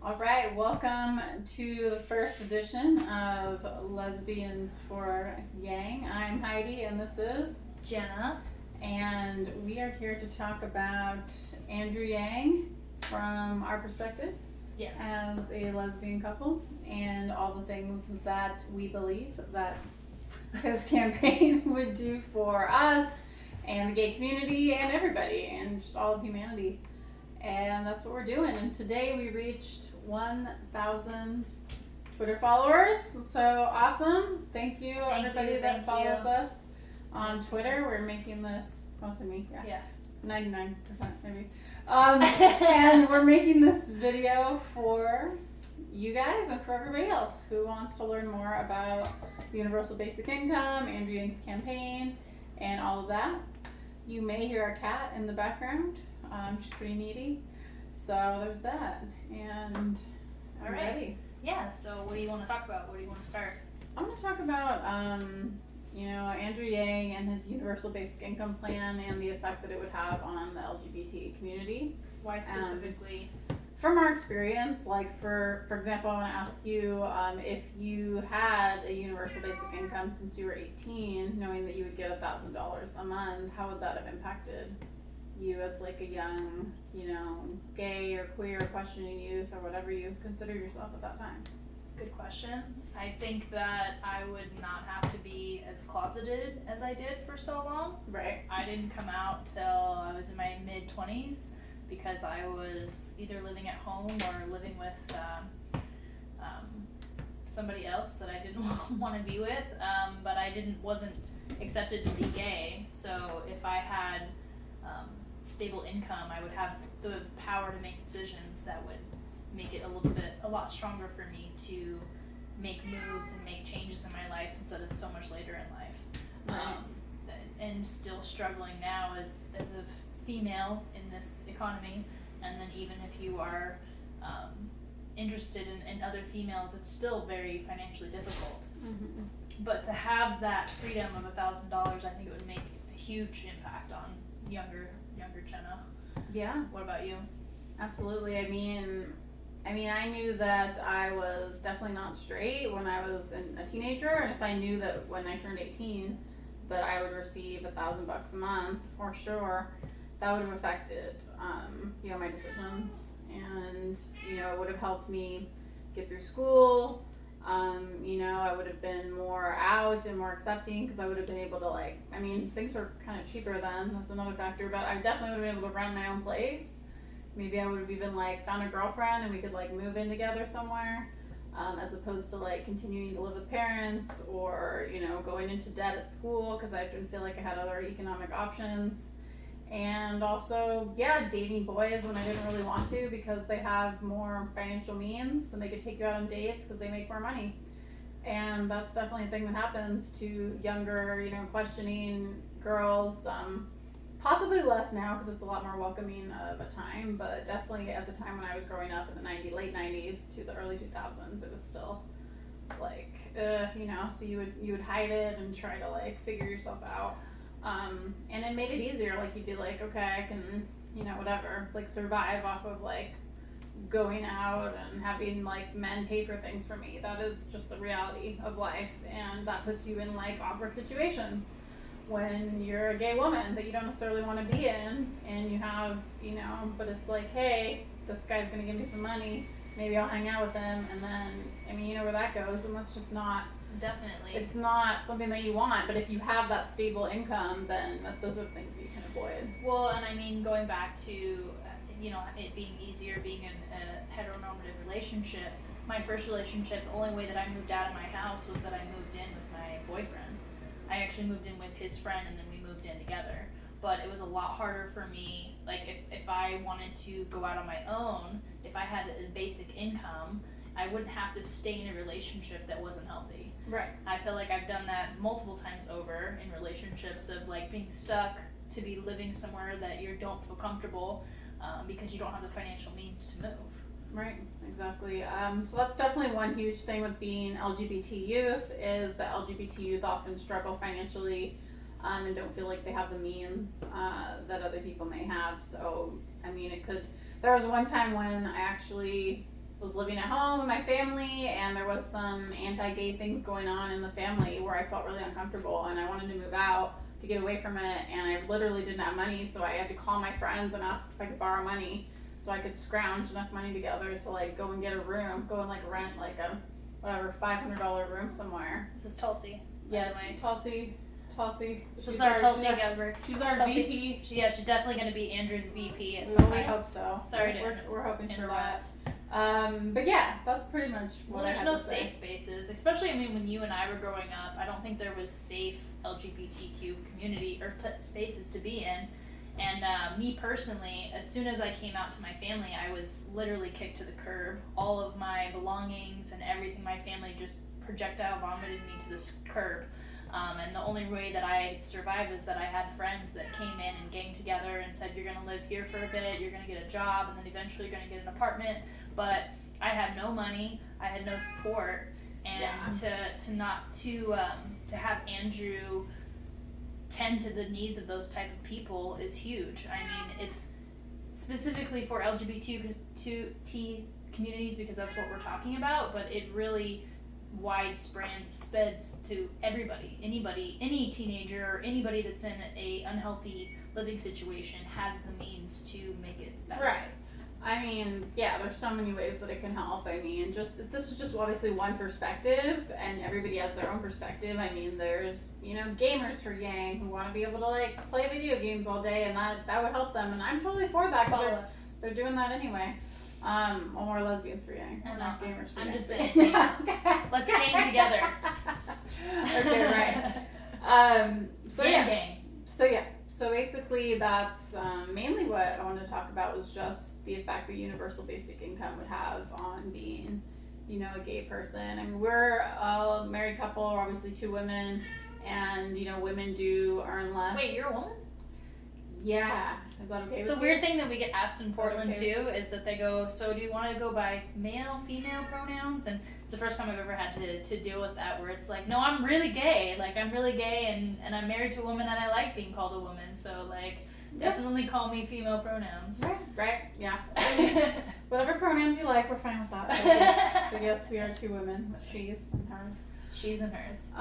All right, welcome to the first edition of Lesbians for Yang. I'm Heidi and this is Jenna. And we are here to talk about Andrew Yang from our perspective Yes. as a lesbian couple and all the things that we believe that his campaign would do for us and the gay community and everybody and just all of humanity. And that's what we're doing. And today we reached 1,000 Twitter followers. So awesome. Thank you, everybody that follows us on Twitter. We're making this, it's mostly me, Yeah. 99% maybe. And we're making this video for you guys and for everybody else who wants to learn more about universal basic income, Andrew Yang's campaign, and all of that. You may hear a cat in the background. She's pretty needy. So there's that. And All I'm right. ready. Yeah, so what do you want to talk about? Where do you want to start? I'm going to talk about, Andrew Yang and his universal basic income plan and the effect that it would have on the LGBT community. Why specifically? From our experience, like for example, I want to ask you if you had a universal basic income since you were 18, knowing that you would get $1,000 a month, how would that have impacted you as like a young, gay or queer questioning youth or whatever you consider yourself at that time? Good question. I think that I would not have to be as closeted as I did for so long. Right. I didn't come out till I was in my mid-20s because I was either living at home or living with somebody else that I didn't want to be with, but I wasn't accepted to be gay. So if I had stable income, I would have the power to make decisions that would make it a lot stronger for me to make moves and make changes in my life instead of so much later in life. Right. And still struggling now as a female in this economy, and then even if you are interested in other females, it's still very financially difficult. Mm-hmm. But to have that freedom of $1,000, I think it would make a huge impact on younger Jenna. Yeah. What about you? Absolutely. I mean, I knew that I was definitely not straight when I was a teenager, and if I knew that when I turned 18 that I would receive $1,000 a month for sure, that would have affected, my decisions, and it would have helped me get through school. I would have been more out and more accepting because I would have been able to things were kind of cheaper then. That's another factor, but I definitely would have been able to run my own place. Maybe I would have even found a girlfriend and we could move in together somewhere, as opposed to continuing to live with parents or going into debt at school because I didn't feel like I had other economic options. And also, dating boys when I didn't really want to because they have more financial means and they could take you out on dates because they make more money. And that's definitely a thing that happens to younger, questioning girls. Possibly less now because it's a lot more welcoming of a time, but definitely at the time when I was growing up in the late 90s to the early 2000s, it was still so you would hide it and try to figure yourself out. And it made it easier. You'd be like, okay, I can, whatever, survive off of going out and having men pay for things for me. That is just a reality of life, and that puts you in awkward situations when you're a gay woman that you don't necessarily want to be in, and you have, but it's hey, this guy's gonna give me some money, maybe I'll hang out with him, and then, you know where that goes, and that's just not, Definitely. it's not something that you want. But if you have that stable income, then those are the things that you can avoid. Well, and going back to, it being easier being in a heteronormative relationship, my first relationship, the only way that I moved out of my house was that I moved in with my boyfriend. I actually moved in with his friend and then we moved in together. But it was a lot harder for me, if I wanted to go out on my own, if I had a basic income, I wouldn't have to stay in a relationship that wasn't healthy. Right. I feel like I've done that multiple times over in relationships of being stuck to be living somewhere that you don't feel comfortable because you don't have the financial means to move. Right, exactly. So that's definitely one huge thing with being LGBT youth is that LGBT youth often struggle financially and don't feel like they have the means that other people may have. So, there was one time when I actually was living at home with my family, and there was some anti-gay things going on in the family where I felt really uncomfortable, and I wanted to move out to get away from it, and I literally didn't have money, so I had to call my friends and ask if I could borrow money so I could scrounge enough money together to like go and get a room, go and like rent like a whatever $500 room somewhere. This is Tulsi. Yeah, Tulsi. This is our Tulsi Gelber. She's our Tulsi. VP. She's definitely going to be Andrew's VP at We some only point. hope so. Sorry to we're hoping for that. interrupt. But yeah, that's pretty much what Well, I there's had no to say. safe spaces, especially, I mean, when you and I were growing up, I don't think there was safe LGBTQ community or spaces to be in. And me personally, as soon as I came out to my family, I was literally kicked to the curb. All of my belongings and everything, my family just projectile vomited me to this curb. And the only way that I survived is that I had friends that came in and ganged together and said, you're going to live here for a bit, you're going to get a job, and then eventually you're going to get an apartment. But I had no money, I had no support, and to have Andrew tend to the needs of those type of people is huge. I mean, it's specifically for LGBT communities because that's what we're talking about, but it really widespread spreads to everybody, anybody, any teenager or anybody that's in a unhealthy living situation has the means to make it better. Right. I mean, yeah, there's so many ways that it can help. I mean, this is just obviously one perspective, and everybody has their own perspective. I mean, there's, gamers for Yang who want to be able to, like, play video games all day, and that would help them, and I'm totally for that, because they're doing that anyway. More lesbians for Yang. We're not gamers for Yang. I'm just saying, gamers. Let's gang together. Okay, right. Gang. So basically that's mainly what I wanted to talk about was just the effect that universal basic income would have on being, a gay person. I mean, we're a married couple, we're obviously two women, and, women do earn less. Wait, you're a woman? Yeah. Is that okay with you? It's a weird thing that we get asked in Portland too, is that they go, so do you want to go by male, female pronouns? And it's the first time I've ever had to deal with that, where it's like, no, I'm really gay. Like, I'm really gay, and I'm married to a woman, and I like being called a woman. So, like, definitely call me female pronouns. Right, yeah. Whatever pronouns you like, we're fine with that. But yes, we are two women. She's and hers. She's and hers.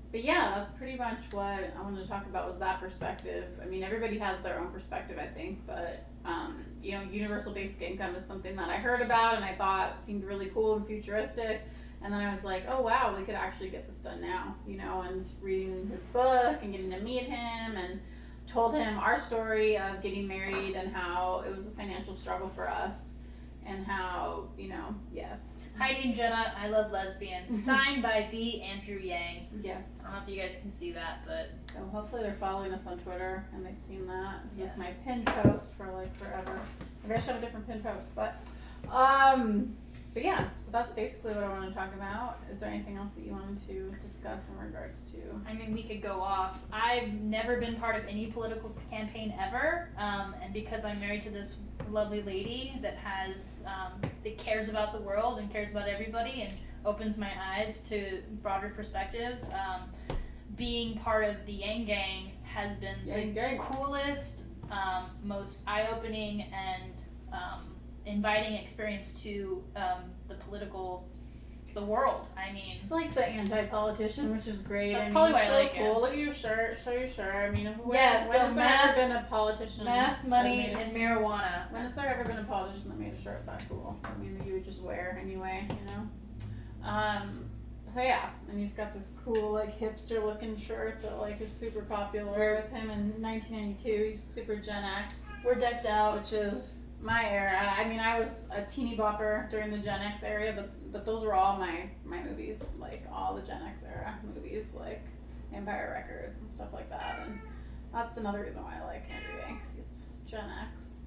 But yeah, that's pretty much what I wanted to talk about was that perspective. I mean, everybody has their own perspective, I think, but, universal basic income is something that I heard about and I thought seemed really cool and futuristic. And then I was like, oh wow, we could actually get this done now, and reading his book and getting to meet him and told him our story of getting married and how it was a financial struggle for us and how, yes. Heidi and Jenna, I love lesbians. Signed by the Andrew Yang. Yes. I don't know if you guys can see that, but So hopefully they're following us on Twitter and they've seen that. Yes. It's my pinned post for like forever. Maybe I should have a different pinned post, but yeah, so that's basically what I wanted to talk about. Is there anything else that you wanted to discuss in regards to? I mean, we could go off. I've never been part of any political campaign ever, and because I'm married to this lovely lady that has that cares about the world and cares about everybody and opens my eyes to broader perspectives, being part of the Yang Gang has been the coolest, most eye-opening and inviting experience to the world. I mean, It's like the anti-politician, which is great. That's I mean, probably why I so like cool. it. Look at your shirt. Show your shirt. I mean, when so has there math- ever been a politician? math, money, that and marijuana. when has there ever been a politician that made a shirt that cool? I mean, that you would just wear anyway, So yeah, and he's got this cool like hipster looking shirt that like is super popular with him in 1992. He's super Gen X. We're decked out. Which is my era. I mean, I was a teeny bopper during the Gen X era, but those were all my movies, like all the Gen X era movies, like Empire Records and stuff like that. And that's another reason why I like Andrew Yang, 'cause he's Gen X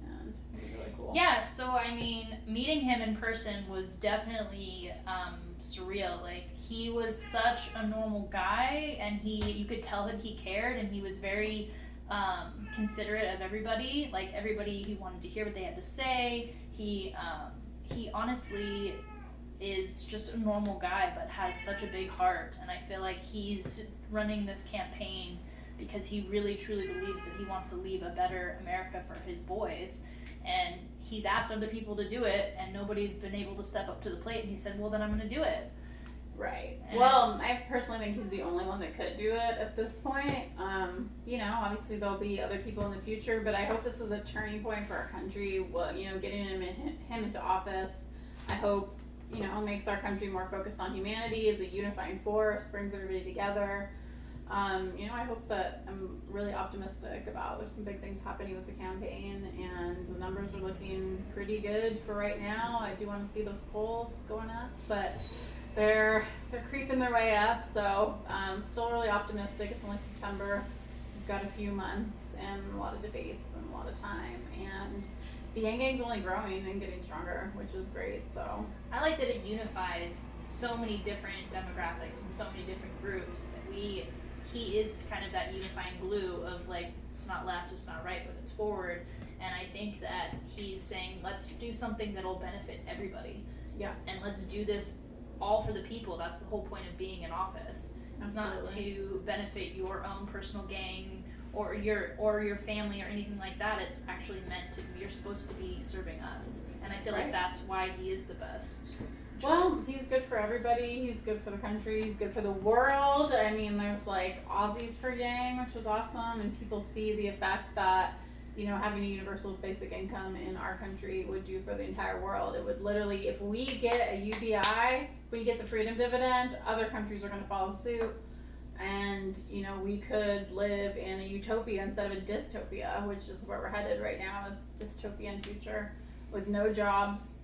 and he's really cool. Yeah, so I mean, meeting him in person was definitely surreal. Like, he was such a normal guy, and you could tell that he cared, and he was very considerate of everybody. Like, everybody, he wanted to hear what they had to say. He honestly is just a normal guy, but has such a big heart, and I feel like he's running this campaign because he really truly believes that he wants to leave a better America for his boys. And he's asked other people to do it, and nobody's been able to step up to the plate, and he said, well, then I'm going to do it. Right. Well, I personally think he's the only one that could do it at this point. You know, obviously there'll be other people in the future, but I hope this is a turning point for our country. Well, you know, getting him into office, I hope, you know, makes our country more focused on humanity as a unifying force, brings everybody together. You know, I hope that I'm really optimistic about, there's some big things happening with the campaign, and the numbers are looking pretty good for right now. I do want to see those polls going up, but they're creeping their way up, so still really optimistic. It's only September. We've got a few months and a lot of debates and a lot of time, and the Yang Gang's only growing and getting stronger, which is great. So I like that it unifies so many different demographics and so many different groups that he is kind of that unifying glue of like, it's not left, it's not right, but it's forward. And I think that he's saying, let's do something that'll benefit everybody. Yeah. And let's do this all for the people. That's the whole point of being in office. It's Absolutely. not to benefit your own personal gang or your family or anything like that. It's actually meant to, you're supposed to be serving us. And I feel like that's why he is the best choice. Well, he's good for everybody. He's good for the country. He's good for the world. I mean, there's like Aussies for Yang, which is awesome, and people see the effect that, you know, having a universal basic income in our country would do for the entire world. It would literally, if we get a UBI, if we get the freedom dividend, other countries are going to follow suit. And, you know, we could live in a utopia instead of a dystopia, which is where we're headed right now, is dystopian future with no jobs.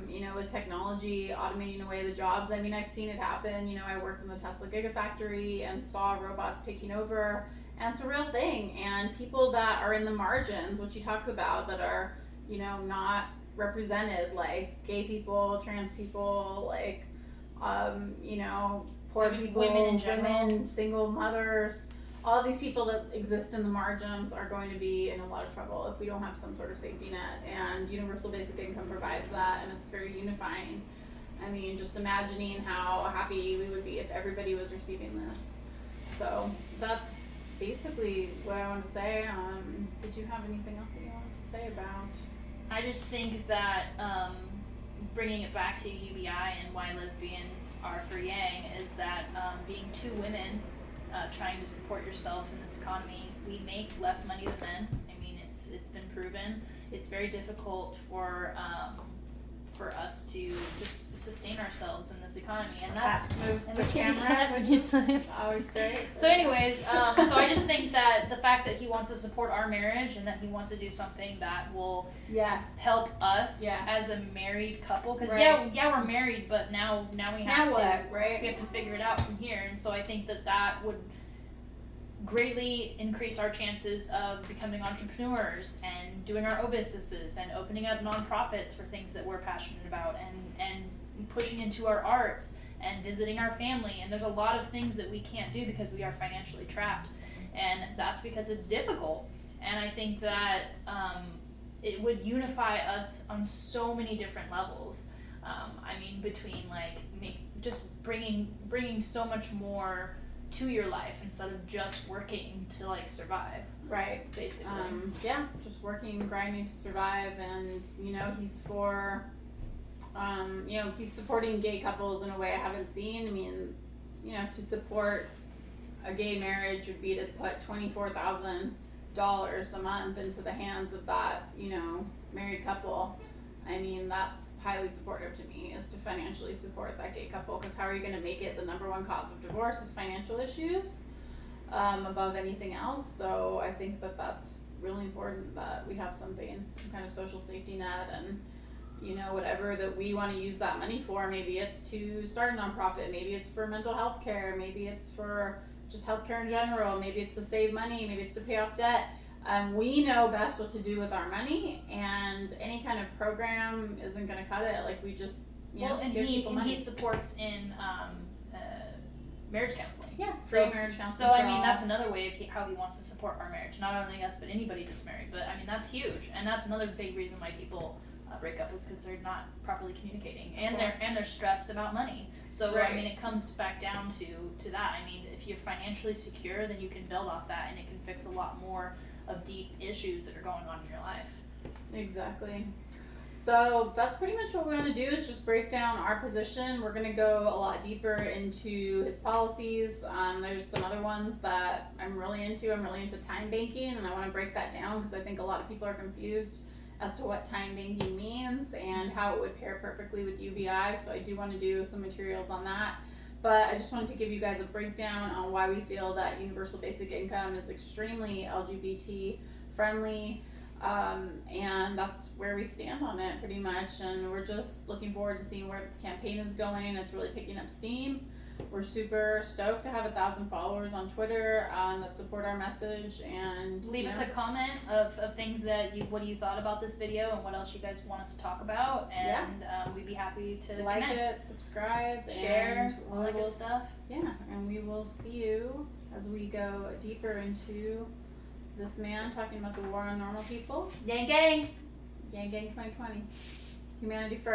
You know, with technology automating away the jobs. I mean, I've seen it happen. You know, I worked in the Tesla Gigafactory and saw robots taking over. And it's a real thing. And people that are in the margins, which he talks about, that are, you know, not represented, like gay people, trans people, like, you know, poor people, women in general, single mothers, all of these people that exist in the margins are going to be in a lot of trouble if we don't have some sort of safety net. And universal basic income provides that, and it's very unifying. I mean, just imagining how happy we would be if everybody was receiving this. So that's basically what I want to say. Did you have anything else that you wanted to say about? I just think that bringing it back to UBI and why lesbians are for Yang is that being two women trying to support yourself in this economy, we make less money than men. I mean, it's been proven. It's very difficult for us to just sustain ourselves in this economy, and that's the camera. Would you say? Always great. So, anyways, so I just think that the fact that he wants to support our marriage and that he wants to do something that will help us as a married couple, because we're married, but now we have we have to figure it out from here, and so I think that would greatly increase our chances of becoming entrepreneurs and doing our own businesses and opening up nonprofits for things that we're passionate about and pushing into our arts and visiting our family. And there's a lot of things that we can't do because we are financially trapped, and that's because it's difficult. And I think that it would unify us on so many different levels. I mean, between like just bringing so much more to your life instead of just working to like survive. Right. Basically. Just working, grinding to survive. And, you know, he's for, you know, he's supporting gay couples in a way I haven't seen. I mean, you know, to support a gay marriage would be to put $24,000 a month into the hands of that, you know, married couple. I mean, that's highly supportive to me, is to financially support that gay couple, because how are you going to make it? The number one cause of divorce is financial issues above anything else. So I think that that's really important, that we have some kind of social safety net, and, you know, whatever that we want to use that money for. Maybe it's to start a nonprofit, maybe it's for mental health care, maybe it's for just healthcare in general, maybe it's to save money, maybe it's to pay off debt. We know best what to do with our money, and any kind of program isn't going to cut it. Like, we just, give people money. He supports in marriage counseling. Yeah, free marriage counseling. So, I mean, that's another way of how he wants to support our marriage. Not only us, but anybody that's married. But, I mean, that's huge. And that's another big reason why people breakup is because they're not properly communicating, and course. they're stressed about money. So Right. I mean, it comes back down to that. I mean, if you're financially secure, then you can build off that, and it can fix a lot more of deep issues that are going on in your life. Exactly. So that's pretty much what we're going to do is just break down our position. We're going to go a lot deeper into his policies. There's some other ones that I'm really into. I'm really into time banking, and I want to break that down because I think a lot of people are confused as to what time banking means and how it would pair perfectly with UBI. So I do want to do some materials on that. But I just wanted to give you guys a breakdown on why we feel that universal basic income is extremely LGBT friendly. And that's where we stand on it pretty much, and we're just looking forward to seeing where this campaign is going. It's really picking up steam. We're super stoked to have 1,000 followers on Twitter that support our message, and Leave us a comment of things that what you thought about this video and what else you guys want us to talk about, and we'd be happy to like connect. it, subscribe, share, and all that good stuff. Yeah, and we will see you as we go deeper into this man talking about the war on normal people. Gang gang! Gang Gang 2020. Humanity first.